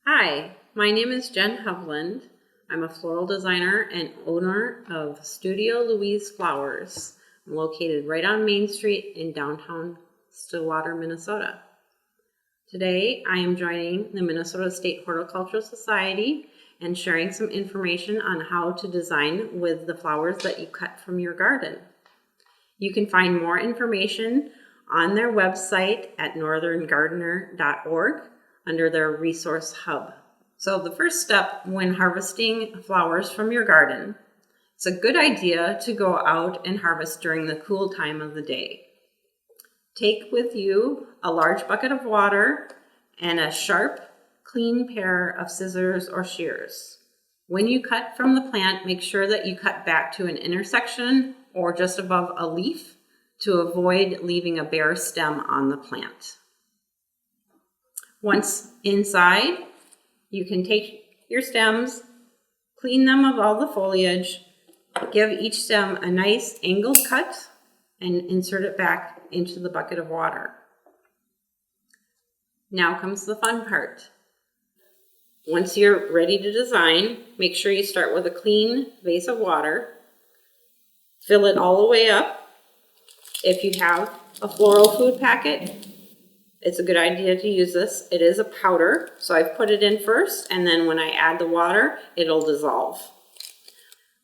Hi, my name is Jen Hovland. I'm a floral designer and owner of Studio Louise Flowers. I'm located right on Main Street in downtown Stillwater, Minnesota. Today, I am joining the Minnesota State Horticultural Society and sharing some information on how to design with the flowers that you cut from your garden. You can find more information on their website at northerngardener.org under their resource hub. So the first step when harvesting flowers from your garden, it's a good idea to go out and harvest during the cool time of the day. Take with you a large bucket of water and a sharp, clean pair of scissors or shears. When you cut from the plant, make sure that you cut back to an intersection or just above a leaf to avoid leaving a bare stem on the plant. Once inside, you can take your stems, clean them of all the foliage, give each stem a nice angled cut, and insert it back into the bucket of water. Now comes the fun part. Once you're ready to design, make sure you start with a clean vase of water. Fill it all the way up. If you have a floral food packet, it's a good idea to use this. It is a powder, so I've put it in first, and then when I add the water, it'll dissolve.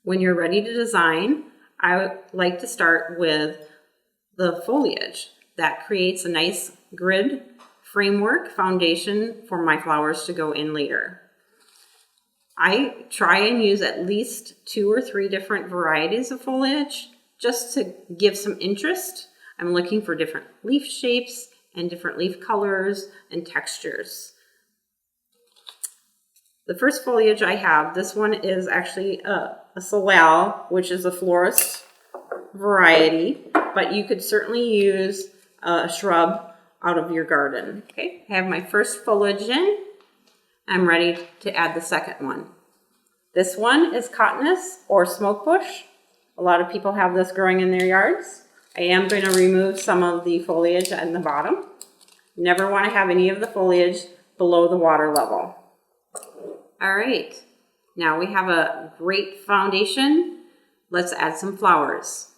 When you're ready to design, I like to start with the foliage. That creates a nice grid framework foundation for my flowers to go in later. I try and use at least 2 or 3 different varieties of foliage just to give some interest. I'm looking for different leaf shapes and different leaf colors and textures. The first foliage I have, this one is actually a floral, which is a florist variety, but you could certainly use a shrub out of your garden. Okay, I have my first foliage in. I'm ready to add the second one. This one is cotinus or smoke bush. A lot of people have this growing in their yards. I am going to remove some of the foliage at the bottom. Never want to have any of the foliage below the water level. All right, now we have a great foundation. Let's add some flowers.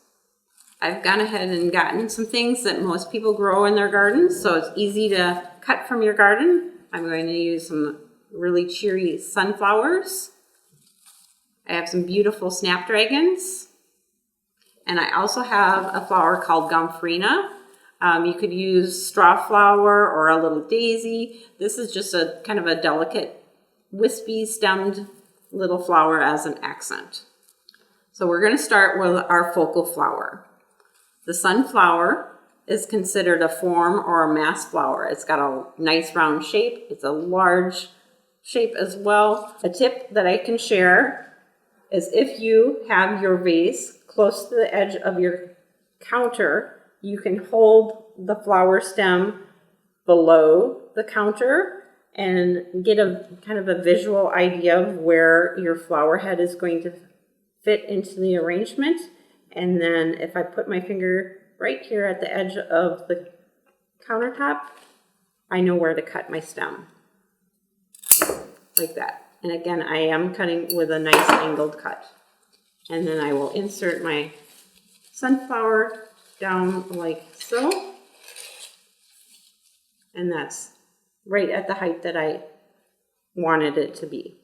I've gone ahead and gotten some things that most people grow in their gardens, so it's easy to cut from your garden. I'm going to use some really cheery sunflowers. I have some beautiful snapdragons. And I also have a flower called gomphrena. You could use straw flower or a little daisy. This is just a kind of a delicate, wispy stemmed little flower as an accent. So we're going to start with our focal flower. The sunflower is considered a form or a mass flower. It's got a nice round shape. It's a large shape as well. A tip that I can share is if you have your vase close to the edge of your counter, you can hold the flower stem below the counter and get a kind of a visual idea of where your flower head is going to fit into the arrangement. And then if I put my finger right here at the edge of the countertop, I know where to cut my stem, like that. And again, I am cutting with a nice angled cut. And then I will insert my sunflower down like so. And that's right at the height that I wanted it to be.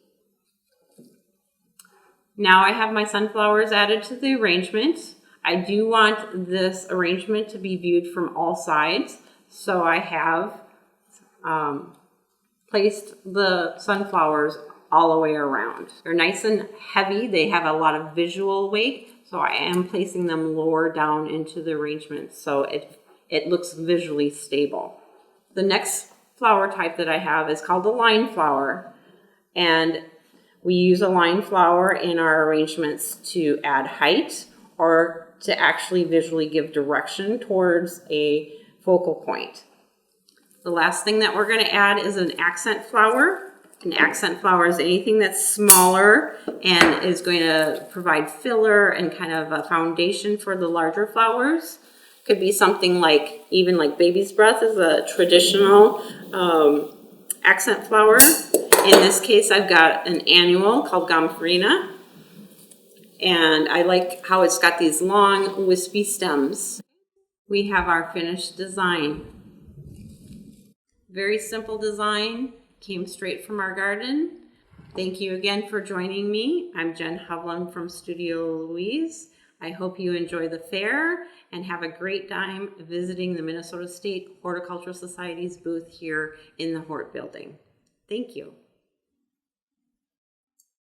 Now I have my sunflowers added to the arrangement. I do want this arrangement to be viewed from all sides. So I have placed the sunflowers all the way around. They're nice and heavy. They have a lot of visual weight. So I am placing them lower down into the arrangement so it looks visually stable. The next flower type that I have is called the line flower. And we use a line flower in our arrangements to add height or to actually visually give direction towards a focal point. The last thing that we're going to add is an accent flower. An accent flower is anything that's smaller and is going to provide filler and kind of a foundation for the larger flowers. Could be something like, even like baby's breath is a traditional accent flower. In this case, I've got an annual called Gomphrena, and I like how it's got these long, wispy stems. We have our finished design. Very simple design, came straight from our garden. Thank you again for joining me. I'm Jen Hovland from Studio Louise. I hope you enjoy the fair and have a great time visiting the Minnesota State Horticultural Society's booth here in the Hort Building. Thank you.